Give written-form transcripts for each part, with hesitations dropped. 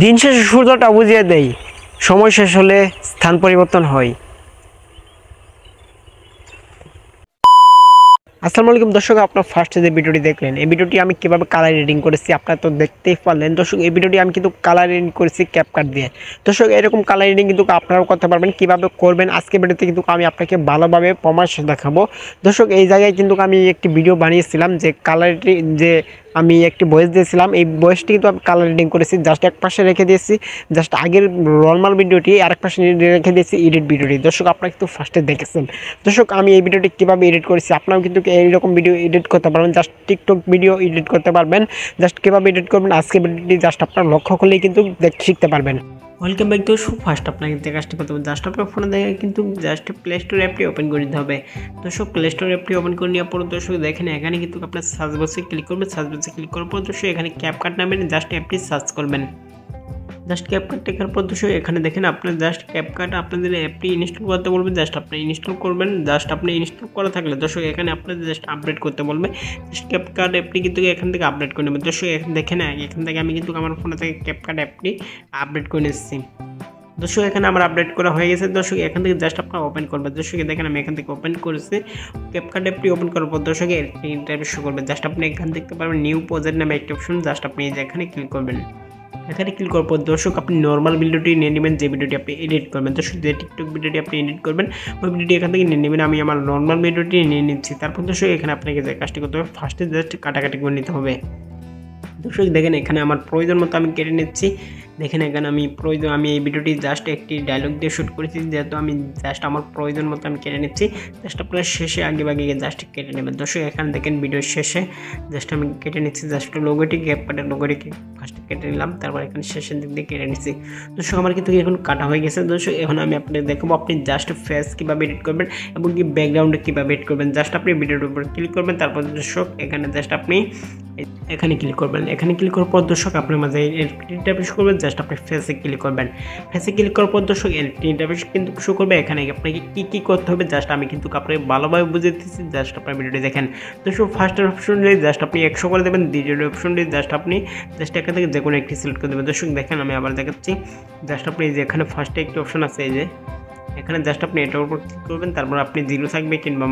দিন শেষে সূর্যটা বুঝিয়ে দেয়, সময় শেষ হলে স্থান পরিবর্তন হয়। আসসালামু আলাইকুম দর্শক, আপনার ফার্স্টে যে ভিডিওটি দেখলেন, এই ভিডিওটি আমি কিভাবে কালার রেডিং করেছি আপনারা তো দেখতেই পারলেন। দর্শক, এই ভিডিওটি আমি কিন্তু কালার রেডিং করেছি ক্যাপকাট দিয়ে। দর্শক, এরকম কালার রেডিং কিন্তু আপনারাও করতে পারবেন। কিভাবে করবেন আজকে ভিডিওতে কিন্তু আমি আপনাকে ভালোভাবে প্রমাণ দেখাবো। দর্শক, এই জায়গায় কিন্তু আমি একটি ভিডিও বানিয়েছিলাম যে কালারটি যে আমি একটি ভয়েস দিয়েছিলাম, এই ভয়েসটি কিন্তু আমি কালার রেডিং করেছি। জাস্ট এক পাশে রেখে দিয়েছি, জাস্ট আগের নর্মাল ভিডিওটি আরেক পাশে রেখে দিয়েছি এডিট ভিডিওটি। দর্শক, আপনারা কিন্তু ফার্স্টে দেখেছেন। দর্শক, আমি এই ভিডিওটি কীভাবে এডিট করেছি আপনারাও কিন্তু এইরকম ভিডিও এডিট করতে পারবেন। জাস্ট টিকটক ভিডিও এডিট করতে পারবেন। জাস্ট কীভাবে এডিট করবেন আজকে ভিডিওটি জাস্ট আপনার লক্ষ্য করলেই কিন্তু শিখতে পারবেন। ওয়েলকাম ব্যাক টু ফার্স্ট আপনাকে যে কাজটি করতে হবে, জাস্ট আপনার ফোনে দেখে কিন্তু জাস্ট প্লে স্টোর অ্যাপটি ওপেন করে দিতে হবে। দর্শক, প্লে স্টোর অ্যাপটি ওপেন করে নেওয়ার পর দর্শক দেখেন এখানে কিন্তু আপনার সার্চ বক্সে ক্লিক করবেন। সার্চ বক্সে ক্লিক করার পর দর্শক এখানে ক্যাপকাট নামের জাস্ট অ্যাপটি সার্চ করবেন। জাস্ট ক্যাপকাট টেকার পর দর্শক এখানে দেখেন আপনার জাস্ট ক্যাপকাট আপনাদের অ্যাপটি ইনস্টল করতে বলবে। জাস্ট আপনি ইনস্টল করবেন। জাস্ট আপনি ইনস্টল করা থাকলে দর্শক এখানে আপনাদের জাস্ট আপডেট করতে বলবে। জাস্ট ক্যাপকাট অ্যাপটি কিন্তু এখান থেকে আপডেট করে নেবেন। দর্শক দেখেন এখান থেকে আমি কিন্তু আমার ফোনে থেকে ক্যাপকাট অ্যাপটি আপডেট করে নিচ্ছি। দর্শক, এখানে আমার আপডেট করা হয়ে গেছে। দর্শক, এখান থেকে জাস্ট আপনারা ওপেন করবেন। দর্শক, দেখেন আমি এখান থেকে ওপেন করেছি। ক্যাপকাট অ্যাপটি ওপেন করার পর দর্শক ইন্টারফেস শো করবে। জাস্ট আপনি এখান দেখতে পারবেন নিউ প্রজেক্ট নামে একটি অপশন। জাস্ট আপনি এখানে ক্লিক করবেন। এখানে ক্লিক করার পর দর্শক আপনি নর্মাল ভিডিওটি নিয়ে নেবেন, যে ভিডিওটি আপনি এডিট করবেন। দর্শক, যে টিকটক ভিডিওটি আপনি এডিট করবেন ওই ভিডিওটি এখান থেকে নিয়ে নেবেন। আমি আমার নর্মাল ভিডিওটি নিয়ে নিচ্ছি। তারপর দর্শক এখানে আপনাকে যে কাজটি করতে হবে, ফার্স্টে জাস্ট কাটাকাটি করে নিতে হবে। দর্শক দেখেন এখানে আমার প্রয়োজন মতো আমি কেটে নিচ্ছি। দেখেন এখানে আমি এই ভিডিওটি জাস্ট একটি ডায়লগ দিয়ে শ্যুট করেছি, যেহেতু আমি জাস্ট আমার প্রয়োজন মতো আমি কেটে নিচ্ছি। জাস্ট আপনার শেষে আগে জাস্ট কেটে নেবেন। দর্শক, এখানে দেখেন ভিডিওর শেষে জাস্ট আমি কেটে নিচ্ছি। জাস্ট লোগোটি ক্যাপকাটের লোগোটি ফার্স্টে কেটে নিলাম, তারপর এখানে শেষের দিক দিয়ে কেটে নিচ্ছি। দর্শক, আমার কিন্তু এখন কাটা হয়ে গেছে। দর্শক, এখন আমি আপনাদের দেখাবো আপনি জাস্ট ফেস কীভাবে এডিট করবেন এবং কি ব্যাকগ্রাউন্ডে কীভাবে এডিট করবেন। জাস্ট আপনি ভিডিওর উপর ক্লিক করবেন। তারপর দর্শক এখানে জাস্ট আপনি এখানে ক্লিক করবেন। এখানে ক্লিক করার পর দর্শক আপনার মাঝে ইন্টারফেস করবেন। জাস্ট আপনি ফেসে ক্লিক করবেন। ফেসে ক্লিক করার পর দর্শক ইন্টারফেস কিন্তু শো করবে। এখানে আপনাকে কী করতে হবে জাস্ট আমি কিন্তু আপনাকে ভালোভাবে বুঝিয়ে দিচ্ছি। জাস্ট আপনার ভিডিওটি দেখেন। দর্শক, ফার্স্টের অপশন দিয়ে জাস্ট আপনি 100 করে দেবেন। দ্বিতীয় অপশন দিয়ে জাস্ট আপনি জাস্ট এখান থেকে যে কোনো একটি সিলেক্ট করে দেবেন। দর্শক দেখেন আমি আবার দেখাচ্ছি। জাস্ট আপনি যে এখানে ফার্স্টে একটি অপশন আছে, এই যে এখানে জাস্ট আপনি এটার উপর ক্লিক করবেন। তারপর আপনি 0 থাকবে কিংবা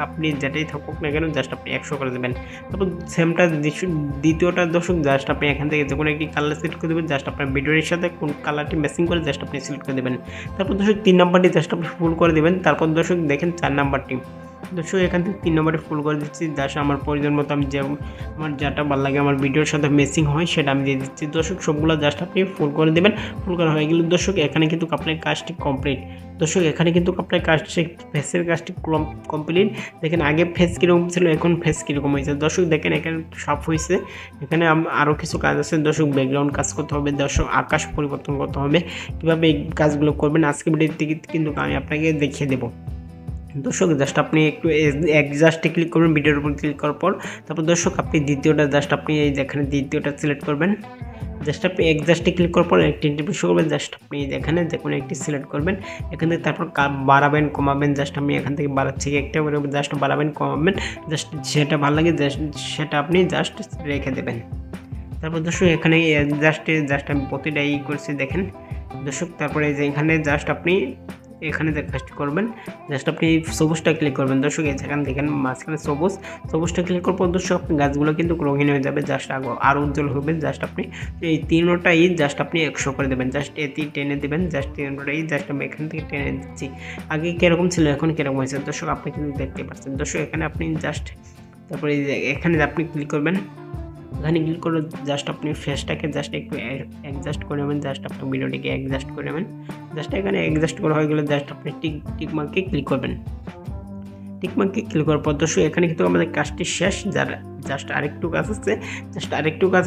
আপনি যেটাই থাকুক না কেন জাস্ট আপনি 100 করে দেবেন। তারপর সেমটা দ্বিতীয়টা দর্শক জাস্ট আপনি এখান থেকে যে কোনো একটি কালার সিলেক্ট করে দেবেন। জাস্ট আপনার ভিডিওর সাথে কোন কালারটি ম্যাচিং করে জাস্ট আপনি সিলেক্ট করে দেবেন। তারপর দর্শক 3 নাম্বারটি জাস্ট আপনি ফুল করে দেবেন। তারপর দর্শক দেখেন 4 নাম্বারটি দর্শক এখান থেকে 3 নম্বরে ফুল করে দিচ্ছি। জাস্ট আমার প্রয়োজন মতো আমি আমার যেটা ভালো লাগে আমার ভিডিওর সাথে ম্যাচিং হয় সেটা আমি দিয়ে দিচ্ছি। দর্শক, সবগুলো জাস্ট আপনি ফুল করে দেবেন। ফুল করা হয়ে গেলে দর্শক এখানে কিন্তু আপনার কাজটি কমপ্লিট। দর্শক, এখানে কিন্তু আপনার কাজটি ফেসের কাজটি কমপ্লিট। দেখেন আগে ফেস কীরকম ছিল, এখন ফেস কীরকম হয়েছে। দর্শক দেখেন এখানে সব হয়েছে। এখানে আরও কিছু কাজ আছে। দর্শক, ব্যাকগ্রাউন্ড কাজ করতে হবে। দর্শক, আকাশ পরিবর্তন করতে হবে। কীভাবে এই কাজগুলো করবেন আজকে ভিডিওতে কিন্তু আমি আপনাকে দেখিয়ে দেবো। দর্শক, জাস্ট আপনি একটু অ্যাডজাস্টে ক্লিক করবেন। ভিডিওর উপর ক্লিক করার পর তারপর দর্শক আপনি দ্বিতীয়টা জাস্ট আপনি এই যেখানে দ্বিতীয়টা সিলেক্ট করবেন। জাস্ট আপনি অ্যাডজাস্টে ক্লিক করার পর একটি ইন্টারফেস করবেন। জাস্ট আপনি এখানে যে কোনো একটি সিলেক্ট করবেন। এখান থেকে তারপর বাড়াবেন কমাবেন। জাস্ট আমি এখান থেকে বাড়াচ্ছি একটা করে, জাস্ট বাড়াবেন কমাবেন। জাস্ট যেটা ভালো লাগে সেটা আপনি জাস্ট রেখে দেবেন। তারপর দর্শক এখানে জাস্ট আমি প্রতিটা করছি দেখেন দর্শক। তারপরে যে এখানে জাস্ট আপনি এখানে যে কাজটি করবেন জাস্ট আপনি সবুজটা ক্লিক করবেন। দর্শক এখানে দেখেন মাঝখানে সবুজটা ক্লিক করার পর দর্শক আপনি গাছগুলো কিন্তু রঙিন হয়ে যাবে। জাস্ট আরও উজ্জ্বল হবে। জাস্ট আপনি এই তিনটাই জাস্ট আপনি 100 করে দেবেন। জাস্ট এটি টেনে দেবেন। জাস্ট তিনটাই জাস্ট আমি এখান থেকে টেনে দিচ্ছি। আগে কীরকম ছিল এখন কীরকম হয়েছে দর্শক আপনি কিন্তু দেখতে পাচ্ছেন। দর্শক এখানে আপনি জাস্ট তারপরে এখানে আপনি ক্লিক করবেন। এখানে ক্লিক করে জাস্ট আপনি ফেসটাকে জাস্ট একটু অ্যাডজাস্ট করে নেবেন। জাস্ট আপনি ভিডিওটিকে অ্যাডজাস্ট করে নেবেন। জাস্ট এখানে অ্যাডজাস্ট করা হয়ে গেলে জাস্ট আপনি টিক মার্কে ক্লিক করবেন। টিক মার্কে ক্লিক করার পর দর্শক এখানে কিন্তু আমাদের কাজটি শেষ। যার জাস্ট আরেকটু কাজ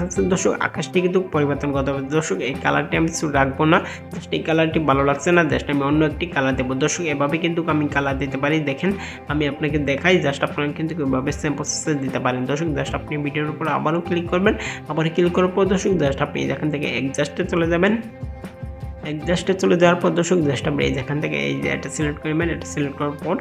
আছে। দর্শক আকাশটি কিন্তু পরিবর্তন করতে হবে। দর্শক এই কালারটি আমি রাখবো না। জাস্ট এই কালারটি ভালো লাগছে না, জাস্ট আমি অন্য একটি কালার দেবো। দর্শক এভাবে কিন্তু আমি কালার দিতে পারি। দেখেন আমি আপনাকে দেখাই। জাস্ট আপনারা কিন্তু এভাবে সেম প্রসেসে দিতে পারেন। দর্শক জাস্ট আপনি ভিডিওর উপর আবারও ক্লিক করবেন। আবার ক্লিক করার পর দর্শক জাস্ট আপনি এখান থেকে অ্যাডজাস্টে চলে যাবেন। অ্যাডজাস্টে চলে যাওয়ার পর দর্শক জাস্ট আপনি যেখান থেকে এই যে এটা সিলেক্ট করবেন। এটা সিলেক্ট করার পর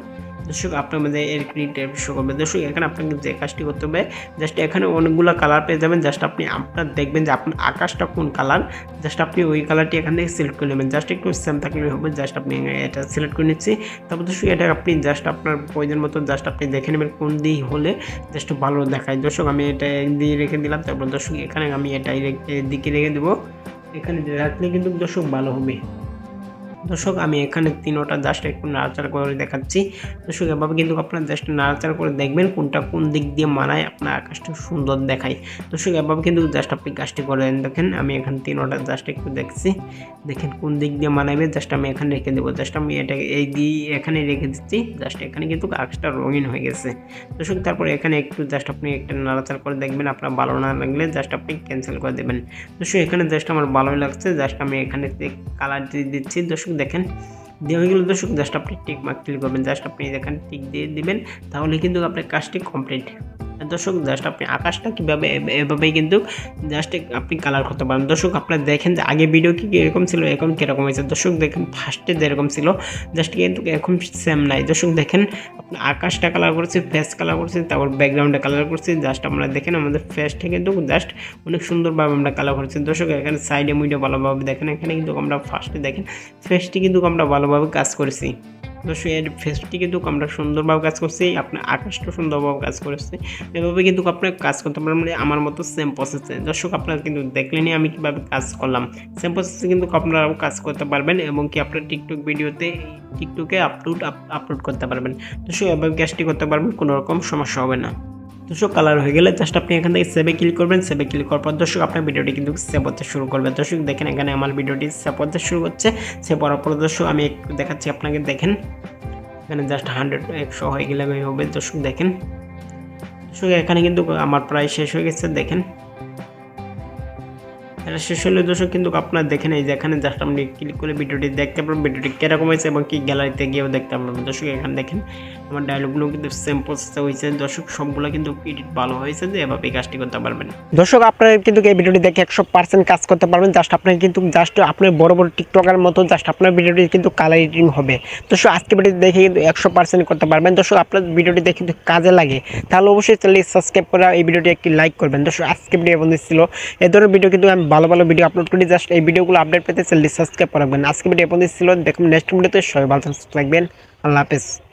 দর্শক আপনার মধ্যে এর ক্রিয়েটিভ শো করবে। দর্শক এখানে আপনাকে যে কাজটি করতে হবে, জাস্ট এখানে অনেকগুলো কালার পেয়ে যাবেন। জাস্ট আপনি আপনার দেখবেন যে আপনার আকাশটা কোন কালার, জাস্ট আপনি ওই কালারটি এখান থেকে সিলেক্ট করে নেবেন। জাস্ট একটু সেম থাকলে হবে। জাস্ট আপনি এটা সিলেক্ট করে নিচ্ছি। তারপর দর্শক এটা আপনি জাস্ট আপনার প্রয়োজন মতো জাস্ট আপনি দেখে নেবেন কোন দিক হলে জাস্ট ভালো দেখায়। দর্শক আমি এটা দিয়ে রেখে দিলাম। তারপর দর্শক এখানে আমি এটাই দিকে রেখে দেবো। এখানে রাখলে কিন্তু দর্শক ভালো হবে। দর্শক আমি এখানে তিনোটা জাস্ট একটু নাড়াচাড়া করে দেখাচ্ছি। দর্শক এভাবে কিন্তু আপনারা জাস্ট নাড়াচাড়া করে দেখবেন কোনটা কোন দিক দিয়ে মানায়, আপনার আকাশটা সুন্দর দেখায়। দর্শক এভাবে কিন্তু জাস্ট আপনি কাজটি করে দেখেন। আমি এখানে তিনোটা জাস্ট একটু দেখছি, দেখেন কোন দিক দিয়ে মানাবে। জাস্ট আমি এখানে রেখে দেবো। জাস্ট আমি এটা এই দিয়ে এখানে রেখে দিচ্ছি। জাস্ট এখানে কিন্তু আকাশটা রঙিন হয়ে গেছে। দর্শক তারপরে এখানে একটু জাস্ট আপনি একটা নাড়াচাড়া করে দেখবেন। আপনার ভালো না লাগলে জাস্ট আপনি ক্যান্সেল করে দেবেন। দর্শক এখানে জাস্ট আমার ভালোই লাগছে। জাস্ট আমি এখানে কালার দিয়ে দিচ্ছি। দর্শক দেখেন দেওয়া হয়ে গেল। দর্শক জাস্ট আপনি টিক মার্ক ক্লিক করবেন। জাস্ট আপনি এখানে টিক দিয়ে দিবেন, তাহলে কিন্তু আপনার কাজটি কমপ্লিট। দর্শক জাস্ট আপনি আকাশটা কীভাবে এভাবেই কিন্তু জাস্ট আপনি কালার করতে পারেন। দর্শক আপনারা দেখেন যে আগে ভিডিও কি এরকম ছিল, এখন কীরকম হয়েছে। দর্শক দেখেন ফার্স্টে যেরকম ছিল জাস্ট কিন্তু এখন সেম নাই। দর্শক দেখেন আপনি আকাশটা কালার করছি, ফেস কালার করছি, তারপর ব্যাকগ্রাউন্ডে কালার করছি। জাস্ট আমরা দেখেন আমাদের ফেসটা কিন্তু জাস্ট অনেক সুন্দরভাবে আমরা কালার করছি। দর্শক এখানে সাইডে মুইডে ভালোভাবে দেখেন। এখানে কিন্তু আমরা ফার্স্টে দেখেন ফেসটি কিন্তু আমরা ভালোভাবে কাজ করেছি। দর্শক এর ফেসটি কিন্তু আমরা সুন্দরভাবে কাজ করছি, আপনার আকাশটা সুন্দরভাবে কাজ করেছি। এভাবে কিন্তু আপনার কাজ করতে পারবেন আমার মতো সেম প্রসেসে। দর্শক আপনারা কিন্তু দেখলেনই আমি কীভাবে কাজ করলাম। সেম প্রসেসে কিন্তু আপনারাও কাজ করতে পারবেন এবং কি আপনার টিকটক ভিডিওতে টিকটকে আপলোড করতে পারবেন। দর্শক এভাবে কাজটি করতে পারবেন, কোনো রকম সমস্যা হবে না। দর্শক কালার হয়ে গেলে জাস্ট আপনি এখান থেকে সেভে ক্লিক করবেন। সেভে ক্লিক করার পর দর্শক আপনার ভিডিওটি কিন্তু সেভ হতে শুরু করবে। দর্শক দেখেন এখানে আমার ভিডিওটি সেভ হতে শুরু হচ্ছে। সেভ হওয়ার পর দর্শক আমি একটু দেখাচ্ছি আপনাকে। দেখেন এখানে জাস্ট 100 হয়ে গেলে হবে। দর্শক দেখেন দর্শক এখানে কিন্তু আমার প্রায় শেষ হয়ে গেছে। দেখেন এটা শেষ হলে দর্শক কিন্তু আপনারা দেখেন এই যে এখানে জাস্ট আপনি ক্লিক করে ভিডিওটি দেখতে পারবেন, ভিডিওটি কীরকম হয়েছে এবং কি গ্যালারিতে গিয়েও দেখতে পারবেন। দর্শক এখানে দেখেন আমার ডায়লগগুলো কিন্তু সেম প্রসেসে হয়েছে। দর্শক সবগুলো কিন্তু এডিট ভালো হয়েছে, যে এভাবে কাজটি করতে পারবেন। দর্শক আপনারা কিন্তু এই ভিডিওটি দেখে 100% কাজ করতে পারবেন। জাস্ট আপনার কিন্তু জাস্ট আপনার বড় বড় টিকটকার মতো জাস্ট আপনার ভিডিওটি কিন্তু কালার এডিটিং হবে। দর্শক আজকে ভিডিওটি দেখে কিন্তু 100% করতে পারবেন। দর্শক আপনার ভিডিওটি দেখে কিন্তু কাজে লাগে, তাহলে অবশ্যই চ্যানেলটি সাবস্ক্রাইব করে এই ভিডিওটি একটি লাইক করবেন। দর্শক আজকে ভিডিও বন্ধু ছিল এই ধরনের ভিডিও কিন্তু আমি ভালো ভালো ভিডিও আপলোড করি। জাস্ট এই ভিডিওগুলো আপডেট পেতে চ্যানেলটি সাবস্ক্রাইব করবেন। আজকে ভিডিও বন্ধু ছিল, দেখুন নেক্সট ভিডিওতে সবাই ভালো থাকবেন। আল্লাহ হাফেজ।